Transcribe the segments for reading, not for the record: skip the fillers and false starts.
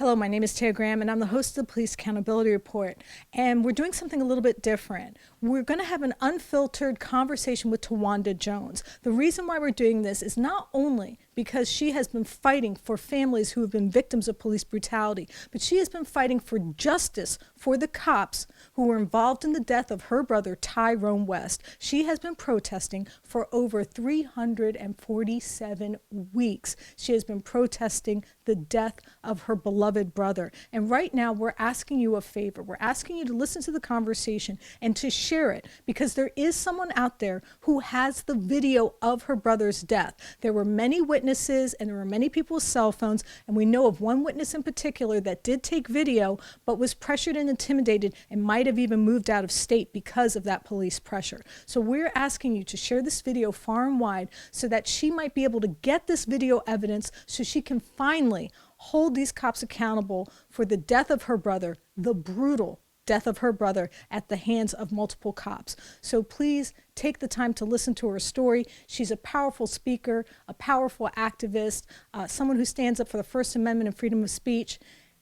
Hello, my name is Tara Graham, and I'm the host of the Police Accountability Report. And we're doing something a little bit different. We're going to have an unfiltered conversation with Tawanda Jones. The reason why we're doing this is not only because she has been fighting for families who have been victims of police brutality, but she has been fighting for justice for the cops who were involved in the death of her brother, Tyrone West. She has been protesting for over 347 weeks. She has been protesting the death of her beloved brother. And right now, we're asking you a favor. We're asking you to listen to the conversation and to share it, because there is someone out there who has the video of her brother's death. There were many witnesses and there were many people with cell phones, and we know of one witness in particular that did take video but was pressured and intimidated and might have even moved out of state because of that police pressure. So we're asking you to share this video far and wide so that she might be able to get this video evidence so she can finally hold these cops accountable for the death of her brother, the brutal death of her brother at the hands of multiple cops. So please take the time to listen to her story. She's a powerful speaker, a powerful activist, someone who stands up for the First Amendment and freedom of speech.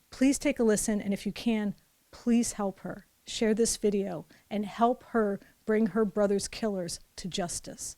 Please take a listen, and if you can, please help her. Share this video and help her bring her brother's killers to justice.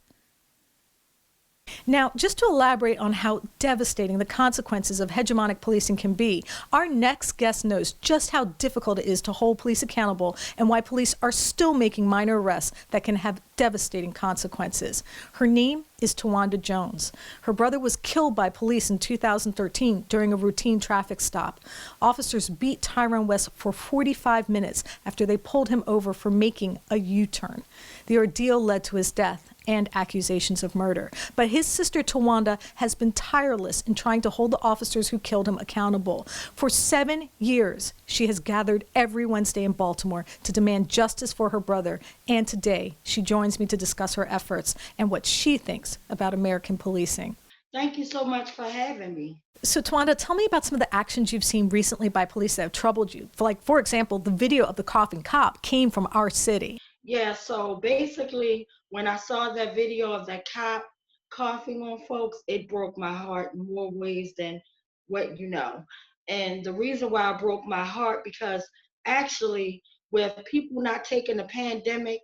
Now, just to elaborate on how devastating the consequences of hegemonic policing can be, our next guest knows just how difficult it is to hold police accountable and why police are still making minor arrests that can have devastating consequences. Her name is Tawanda Jones. Her brother was killed by police in 2013 during a routine traffic stop. Officers beat Tyrone West for 45 minutes after they pulled him over for making a U-turn. The ordeal led to his death and accusations of murder. But his sister Tawanda has been tireless in trying to hold the officers who killed him accountable. For 7 years, she has gathered every Wednesday in Baltimore to demand justice for her brother. And today, she joins me to discuss her efforts and what she thinks about American policing. Thank you so much for having me. So Tawanda, tell me about some of the actions you've seen recently by police that have troubled you. For example, the video of the coughing cop came from our city. Yeah, so basically, when I saw that video of that cop coughing on folks, it broke my heart in more ways than what you know. And the reason why it broke my heart, because actually, with people not taking the pandemic,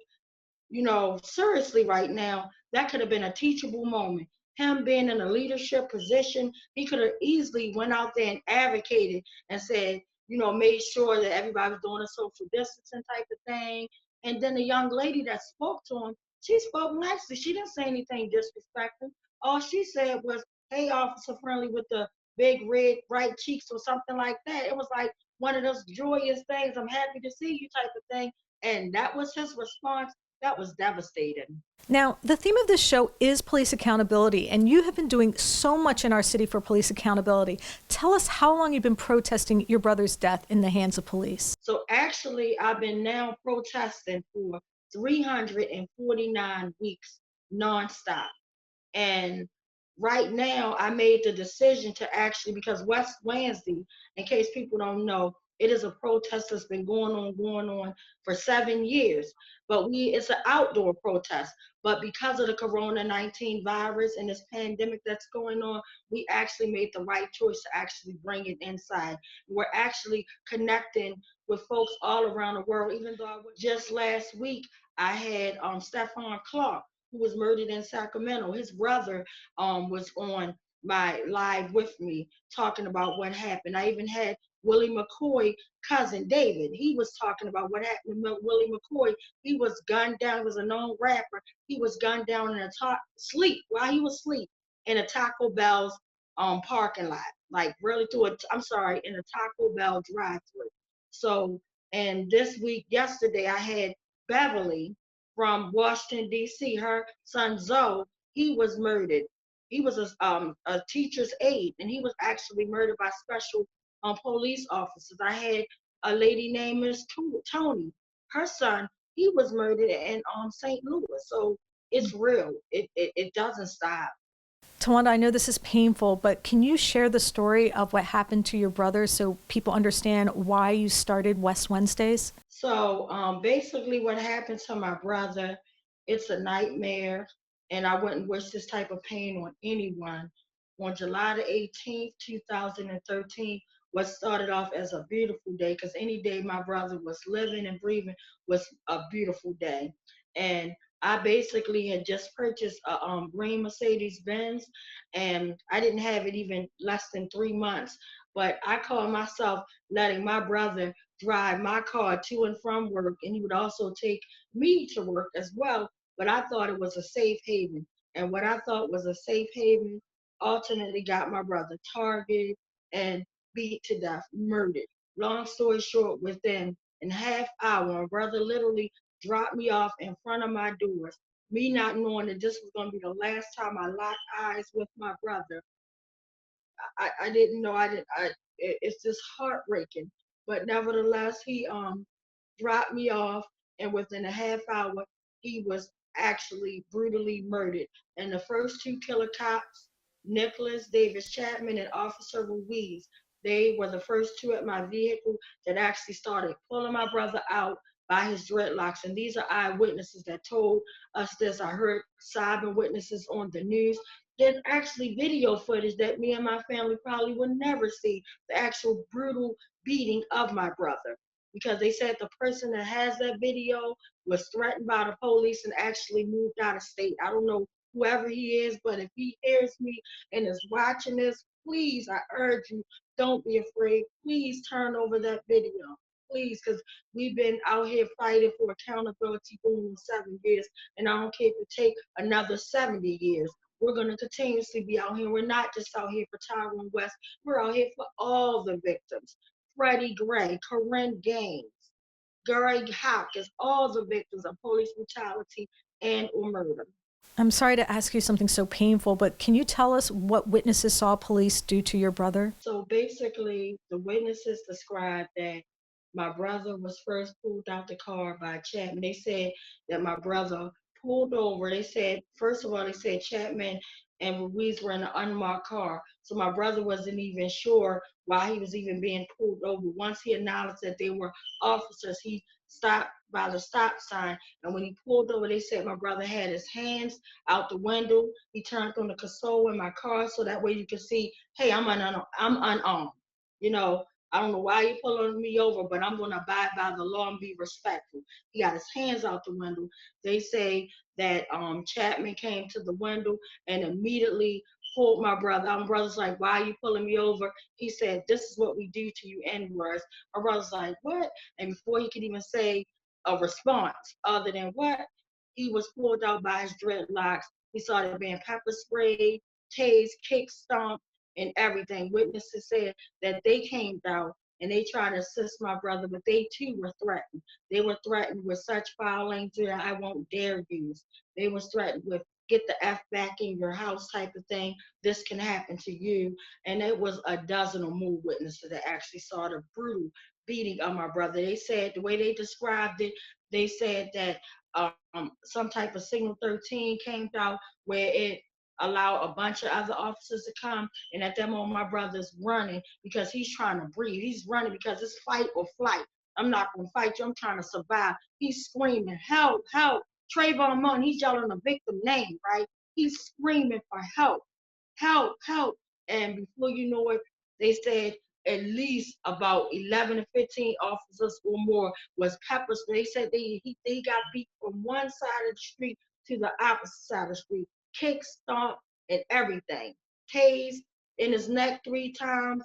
seriously right now, that could have been a teachable moment. Him being in a leadership position, he could have easily went out there and advocated and said, made sure that everybody was doing a social distancing type of thing. And then the young lady that spoke to him, she spoke nicely. She didn't say anything disrespectful. All she said was, "Hey, Officer Friendly with the big red bright cheeks," or something like that. It was like one of those joyous things. "I'm happy to see you," type of thing. And that was his response. That was devastating. Now, the theme of this show is police accountability, and you have been doing so much in our city for police accountability. Tell us how long you've been protesting your brother's death in the hands of police. So actually, I've been now protesting for 349 weeks nonstop. And right now, I made the decision to actually, because West Wednesday, in case people don't know, it is a protest that's been going on for 7 years. But it's an outdoor protest. But because of the Corona-19 virus and this pandemic that's going on, we actually made the right choice to actually bring it inside. We're actually connecting with folks all around the world. Even though just last week, I had Stephon Clark, who was murdered in Sacramento. His brother was on my live with me talking about what happened. I even had Willie McCoy cousin David. He was talking about what happened with Willie McCoy. He was gunned down. He was a known rapper. He was gunned down in a while he was asleep in a Taco Bell's parking lot, like really in a Taco Bell drive-through. So, and this week, yesterday, I had Beverly from Washington, D.C. Her son Zoe, he was murdered. He was a teacher's aide, and he was actually murdered by special police officers. I had a lady named Miss Tony. Her son, he was murdered in St. Louis. So it's real. It doesn't stop. Tawanda, I know this is painful, but can you share the story of what happened to your brother so people understand why you started West Wednesdays? So basically, what happened to my brother, it's a nightmare, and I wouldn't wish this type of pain on anyone. On July the 18th, 2013, what started off as a beautiful day, because any day my brother was living and breathing was a beautiful day. And I basically had just purchased a green Mercedes Benz, and I didn't have it even less than 3 months. But I called myself letting my brother drive my car to and from work, and he would also take me to work as well. But I thought it was a safe haven. And what I thought was a safe haven ultimately got my brother targeted and beat to death, murdered. Long story short, within a half hour, my brother literally dropped me off in front of my doors. Me not knowing that this was going to be the last time I locked eyes with my brother. I didn't know. It's just heartbreaking. But nevertheless, he dropped me off, and within a half hour, he was actually brutally murdered. And the first two killer cops, Nicholas Davis Chapman and Officer Ruiz, they were the first two at my vehicle that actually started pulling my brother out by his dreadlocks. And these are eyewitnesses that told us this. I heard sobbing witnesses on the news. There's actually video footage that me and my family probably will never see, the actual brutal beating of my brother, because they said the person that has that video was threatened by the police and actually moved out of state. I don't know whoever he is, but if he hears me and is watching this, please, I urge you, don't be afraid. Please turn over that video. Please, because we've been out here fighting for accountability going on 7 years, and I don't care if it take another 70 years. We're going to continuously be out here. We're not just out here for Tyrone West. We're out here for all the victims. Freddie Gray, Corinne Gaines, Greg Hopkins, all the victims of police brutality and or murder. I'm sorry to ask you something so painful, but can you tell us what witnesses saw police do to your brother? So basically, the witnesses described that my brother was first pulled out the car by Chapman. They said that my brother pulled over. They said, first of all, they said Chapman and Ruiz were in an unmarked car. So my brother wasn't even sure why he was even being pulled over. Once he acknowledged that they were officers, he stopped by the stop sign. And when he pulled over, they said my brother had his hands out the window. He turned on the console in my car so that way you could see, hey, I'm unarmed. You know, I don't know why you're pulling me over, but I'm going to abide by the law and be respectful. He got his hands out the window. They say that Chapman came to the window and immediately pulled my brother. My brother's like, why are you pulling me over? He said, this is what we do to you N-words. My brother's like, what? And before he could even say a response other than what, he was pulled out by his dreadlocks. He started being pepper sprayed, tased, kicked, stomped, and everything. Witnesses said that they came down and they tried to assist my brother, but they too were threatened. They were threatened with such foul language that I won't dare use. They was threatened with get the F back in your house type of thing. This can happen to you. And it was a dozen or more witnesses that actually saw the brutal beating of my brother. They said the way they described it, they said that some type of signal 13 came out where it allow a bunch of other officers to come. And at that moment, my brother's running because he's trying to breathe. He's running because it's fight or flight. I'm not going to fight you. I'm trying to survive. He's screaming, help, help. Trayvon Martin, he's yelling the victim name, right? He's screaming for help, help, help. And before you know it, they said at least about 11 to 15 officers or more was pepper spray. They said they got beat from one side of the street to the opposite side of the street, kick, stomp, and everything. Tased in his neck 3 times,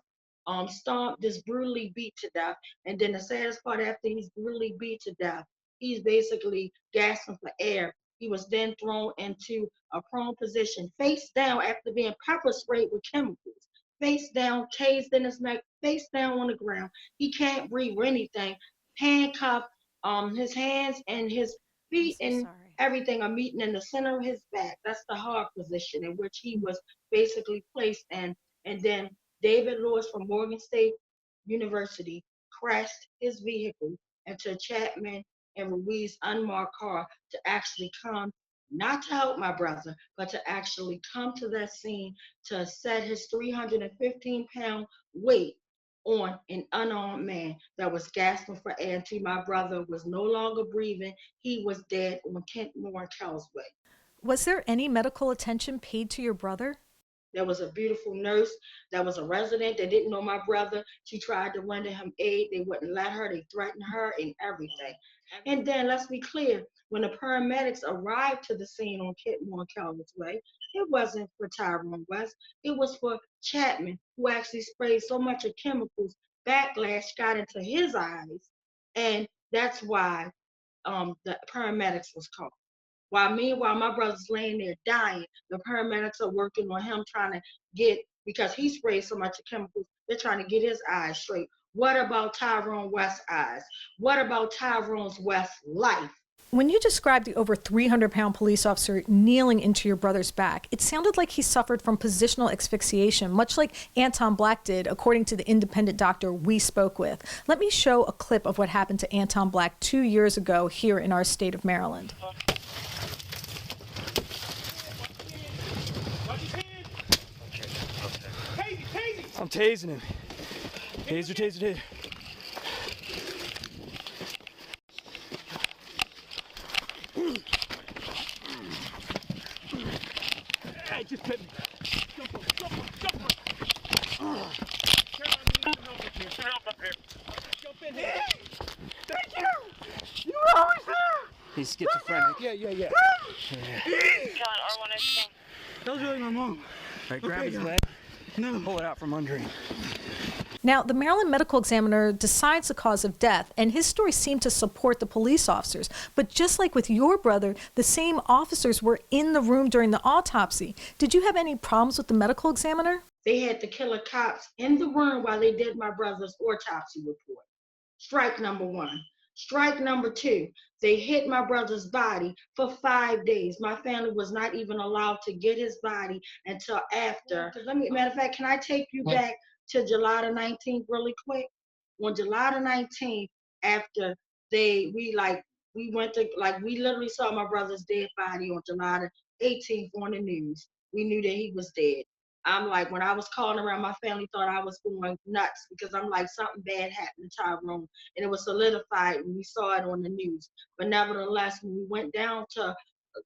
stomped, just brutally beat to death. And then the saddest part, after he's brutally beat to death, he's basically gasping for air. He was then thrown into a prone position, face down after being pepper sprayed with chemicals. Face down, tased in his neck, face down on the ground. He can't breathe or anything. Handcuffed, his hands and his I'm feet so and sorry. everything are meeting in the center of his back. That's the hard position in which he was basically placed in. And then David Lewis from Morgan State University crashed his vehicle into Chapman and Ruiz's unmarked car to actually come, not to help my brother, but to actually come to that scene to set his 315-pound weight on an unarmed man that was gasping for air until my brother was no longer breathing. He was dead on Kentmore and Causeway. Was there any medical attention paid to your brother? There was a beautiful nurse that was a resident that didn't know my brother. She tried to render him aid. They wouldn't let her. They threatened her and everything. And then let's be clear, when the paramedics arrived to the scene on Kitmore Calvert's Way, it wasn't for Tyrone West. It was for Chapman, who actually sprayed so much of chemicals, backlash got into his eyes. And that's why the paramedics was called. Meanwhile, my brother's laying there dying. The paramedics are working on him trying to get, because he sprayed so much chemicals, they're trying to get his eyes straight. What about Tyrone West's eyes? What about Tyrone West's life? When you described the over 300-pound police officer kneeling into your brother's back, it sounded like he suffered from positional asphyxiation, much like Anton Black did, according to the independent doctor we spoke with. Let me show a clip of what happened to Anton Black 2 years ago here in our state of Maryland. I'm tasing him. Taser, taser, taser. Hey, just hit me. Jump on, jump on, jump on. Jump in here. Thank you. You were always there. He's schizophrenic. Yeah. John, R1 is king. That was really my mom. All right, grab his leg. No. Pull it out from under him. Now, the Maryland medical examiner decides the cause of death, and his story seemed to support the police officers. But just like with your brother, the same officers were in the room during the autopsy. Did you have any problems with the medical examiner? They had the killer cops in the room while they did my brother's autopsy report. Strike number one. Strike number two, they hid my brother's body for 5 days. My family was not even allowed to get his body until after. Matter of fact, can I take you back to July the 19th really quick? On July the 19th, after we literally saw my brother's dead body on July the 18th on the news. We knew that he was dead. I'm like, when I was calling around, my family thought I was going nuts because I'm like, something bad happened to Tyrone. And it was solidified and we saw it on the news. But nevertheless, when we went down to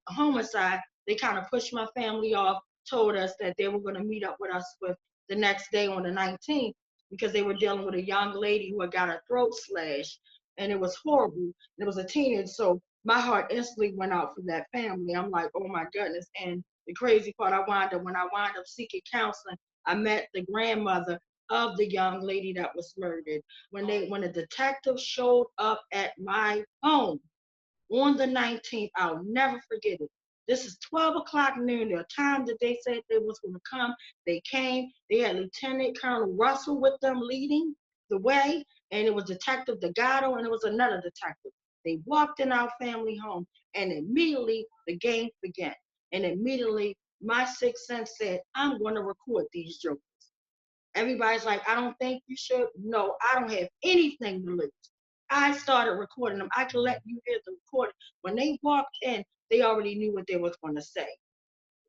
homicide, they kind of pushed my family off, told us that they were going to meet up with us with the next day on the 19th because they were dealing with a young lady who had got her throat slashed. And it was horrible. It was a teenager. So my heart instantly went out for that family. I'm like, oh my goodness. And the crazy part, when I wound up seeking counseling, I met the grandmother of the young lady that was murdered. When the detective showed up at my home on the 19th, I'll never forget it. This is 12 o'clock noon, the time that they said they was going to come. They came. They had Lieutenant Colonel Russell with them leading the way, and it was Detective Delgado, and it was another detective. They walked in our family home, and immediately the game began. And immediately my sixth sense said, I'm going to record these jokers. Everybody's like, I don't think you should. No, I don't have anything to lose. I started recording them. I can let you hear the recording. When they walked in, they already knew what they was going to say.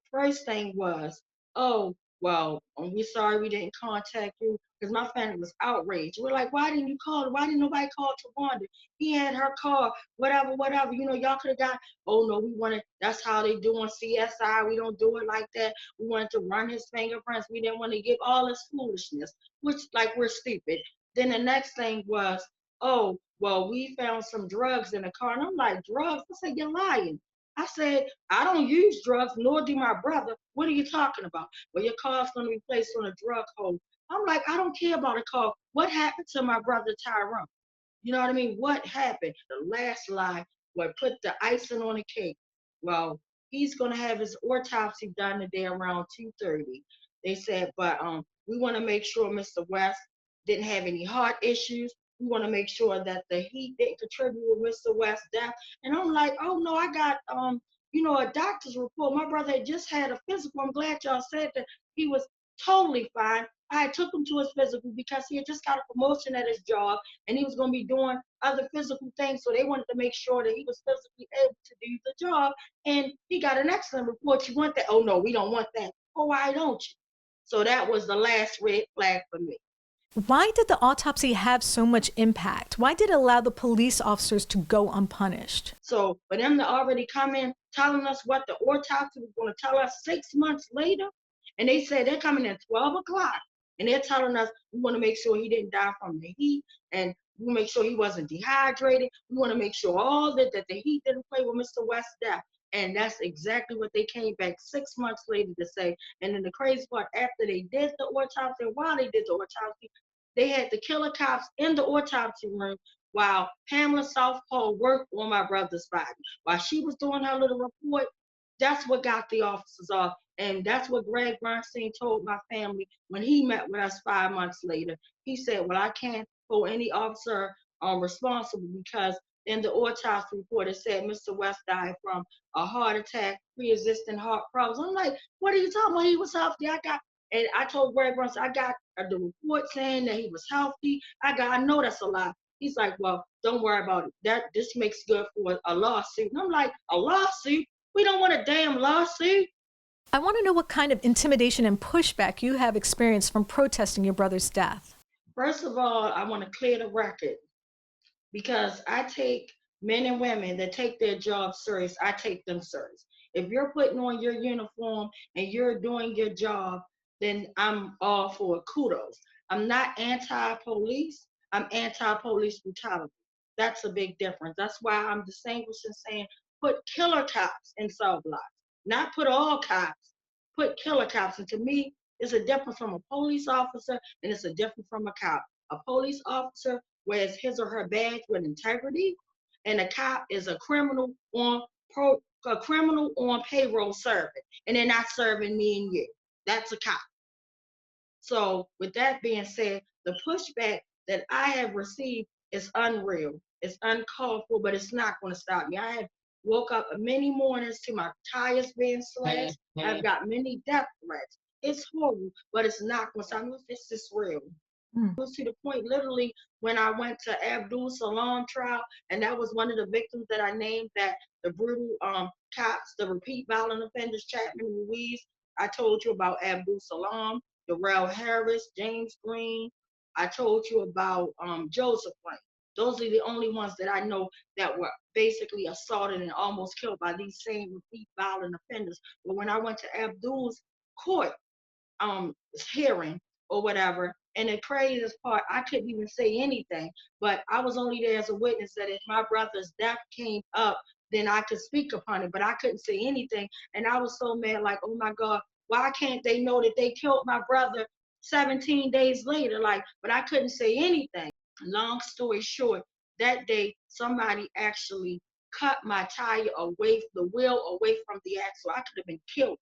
First thing was, oh, well, we're sorry we didn't contact you, because my family was outraged. We're like, why didn't you call? Why didn't nobody call Tawanda? He had her car, whatever, y'all could have got, oh no, that's how they do on CSI. We don't do it like that. We wanted to run his fingerprints. We didn't want to give all this foolishness, which like we're stupid. Then the next thing was, oh, well, we found some drugs in the car. And I'm like, drugs? I said, you're lying. I said, I don't use drugs, nor do my brother. What are you talking about? Well, your car's going to be placed on a drug hold. I'm like, I don't care about a car. What happened to my brother Tyrone? You know what I mean? What happened? The last lie, what put the icing on the cake. Well, he's going to have his autopsy done today around 2:30. They said, but we want to make sure Mr. West didn't have any heart issues. We want to make sure that the heat didn't contribute with Mr. West's death. And I'm like, oh no, I got a doctor's report. My brother had just had a physical. I'm glad y'all said that he was totally fine. I took him to his physical because he had just got a promotion at his job and he was going to be doing other physical things. So they wanted to make sure that he was physically able to do the job. And he got an excellent report. You want that? Oh no, we don't want that. Oh, why don't you? So that was the last red flag for me. Why did the autopsy have so much impact? Why did it allow the police officers to go unpunished? So for them to already come in telling us what the autopsy was going to tell us 6 months later, And they said they're coming at 12 o'clock. And they're telling us we want to make sure he didn't die from the heat. And we make sure he wasn't dehydrated. We want to make sure all that the heat didn't play with Mr. West's death. And that's exactly what they came back 6 months later to say. And then the crazy part, after they did the autopsy, while they did the autopsy, they had the killer cops in the autopsy room while Pamela Southpaw worked on my brother's body. While she was doing her little report, that's what got the officers off. And that's what Greg Bernstein told my family when he met with us 5 months later. He said, well, I can't hold any officer responsible because in the autopsy report, it said Mr. West died from a heart attack, pre-existing heart problems. I'm like, what are you talking about? He was healthy. And I told Greg Bernstein, I got the report saying that he was healthy. I know that's a lie. He's like, well, don't worry about it. This makes good for a lawsuit. And I'm like, a lawsuit? We don't want a damn lawsuit. I want to know what kind of intimidation and pushback you have experienced from protesting your brother's death. First of all, I want to clear the record because I take men and women that take their job serious. I take them serious. If you're putting on your uniform and you're doing your job, then I'm all for it. Kudos. I'm not anti-police. I'm anti-police brutality. That's a big difference. That's why I'm distinguishing saying put killer cops in cell blocks, not put all cops, put killer cops. And to me, it's a difference from a police officer and it's a difference from a cop. A police officer wears his or her badge with integrity, and a cop is a criminal on payroll serving, and they're not serving me and you. That's a cop. So with that being said, the pushback that I have received is unreal. It's uncalled for, but it's not going to stop me. I have woke up many mornings to my tires being slashed. I've got many death threats. It's horrible, but it's not going to stop me. It's just real. It was to the point, literally, when I went to Abdul Salam trial, and that was one of the victims that I named, that the brutal cops, the repeat violent offenders, Chapman and Ruiz. I told you about Abdul Salam, Darrell Harris, James Green. I told you about Joseph Wayne. Those are the only ones that I know that were basically assaulted and almost killed by these same repeat violent offenders. But when I went to Abdul's court hearing or whatever, and the craziest part, I couldn't even say anything, but I was only there as a witness that if my brother's death came up, then I could speak upon it, but I couldn't say anything. And I was so mad, like, oh my God, why can't they know that they killed my brother 17 days later? Like, but I couldn't say anything. Long story short, that day, somebody actually cut my tire away, the wheel away from the axle. I could have been killed.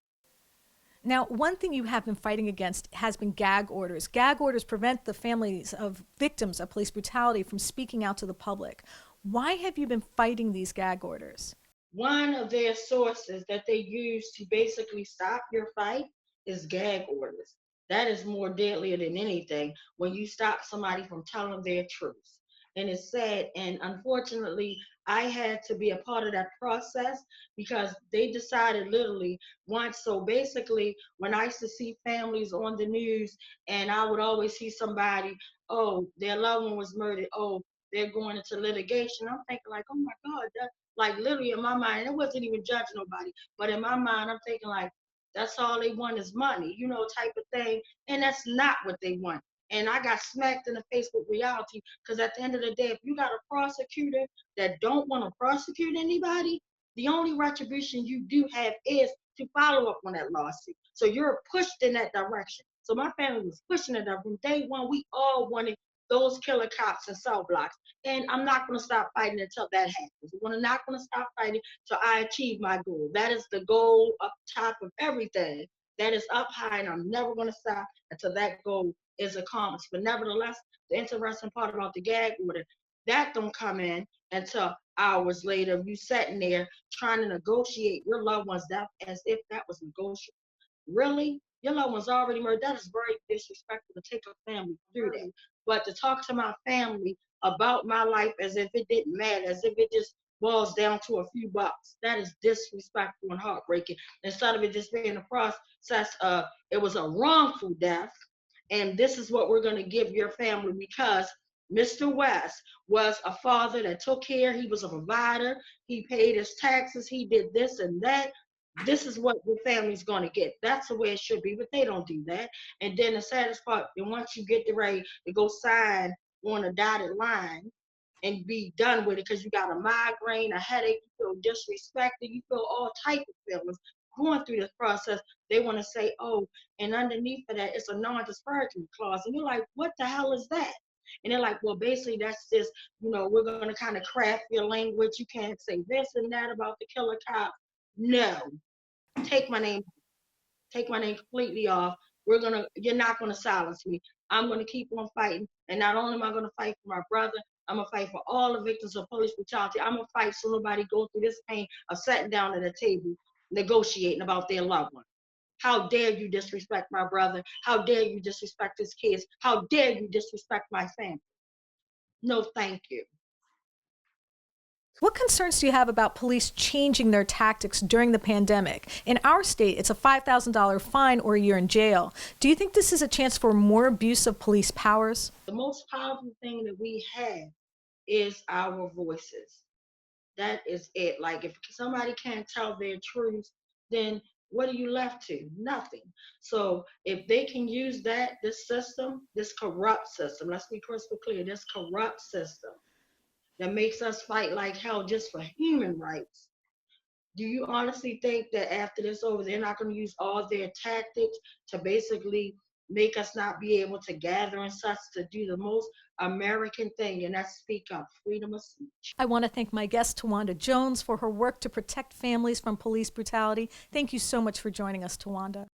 Now, one thing you have been fighting against has been gag orders. Gag orders prevent the families of victims of police brutality from speaking out to the public. Why have you been fighting these gag orders? One of their sources that they use to basically stop your fight is gag orders. That is more deadlier than anything when you stop somebody from telling their truth. And it's sad. And unfortunately, I had to be a part of that process because they decided literally once. So basically, when I used to see families on the news and I would always see somebody, oh, their loved one was murdered. Oh, they're going into litigation. I'm thinking like, oh my God, that, like literally in my mind, it wasn't even judging nobody. But in my mind, I'm thinking like, that's all they want is money, you know, type of thing. And that's not what they want. And I got smacked in the face with reality because at the end of the day, if you got a prosecutor that don't want to prosecute anybody, the only retribution you do have is to follow up on that lawsuit. So you're pushed in that direction. So my family was pushing it up from day one. We all wanted those killer cops and cell blocks. And I'm not going to stop fighting until that happens. I'm not going to stop fighting till I achieve my goal. That is the goal up top of everything. That is up high, and I'm never going to stop until that goal is accomplished. But nevertheless, the interesting part about the gag order, that don't come in until hours later. You sitting there trying to negotiate your loved one's death as if that was negotiable. Really? Your loved one's already murdered. That is very disrespectful to take a family through that. But to talk to my family about my life as if it didn't matter, as if it just boils down to a few bucks, that is disrespectful and heartbreaking. Instead of it just being a process of it was a wrongful death, and this is what we're going to give your family because Mr. West was a father that took care. He was a provider. He paid his taxes. He did this and that. this is what your family's going to get. That's the way it should be, but they don't do that. And then the saddest part, and once you get the right to go sign on a dotted line and be done with it, because you got a migraine, a headache, you feel disrespected, you feel all type of feelings going through this process, they want to say, oh, and underneath of that, it's a non-disparagement clause. And you're like, what the hell is that? And they're like, well, basically, that's just, we're going to kind of craft your language. You can't say this and that about the killer cop. No, take my name completely off. You're not gonna silence me. I'm gonna keep on fighting. And not only am I gonna fight for my brother, I'm gonna fight for all the victims of police brutality. I'm gonna fight so nobody go through this pain of sitting down at a table negotiating about their loved one. How dare you disrespect my brother? How dare you disrespect his kids? How dare you disrespect my family? No, thank you. What concerns do you have about police changing their tactics during the pandemic? In our state, it's a $5,000 fine or a year in jail. Do you think this is a chance for more abuse of police powers? The most powerful thing that we have is our voices. That is it. Like, if somebody can't tell their truth, then what are you left to? Nothing. So if they can use this system, this corrupt system, let's be crystal clear, this corrupt system that makes us fight like hell just for human rights. Do you honestly think that after this over, they're not going to use all their tactics to basically make us not be able to gather and such, to do the most American thing, and that's speak up, freedom of speech? I want to thank my guest, Tawanda Jones, for her work to protect families from police brutality. Thank you so much for joining us, Tawanda.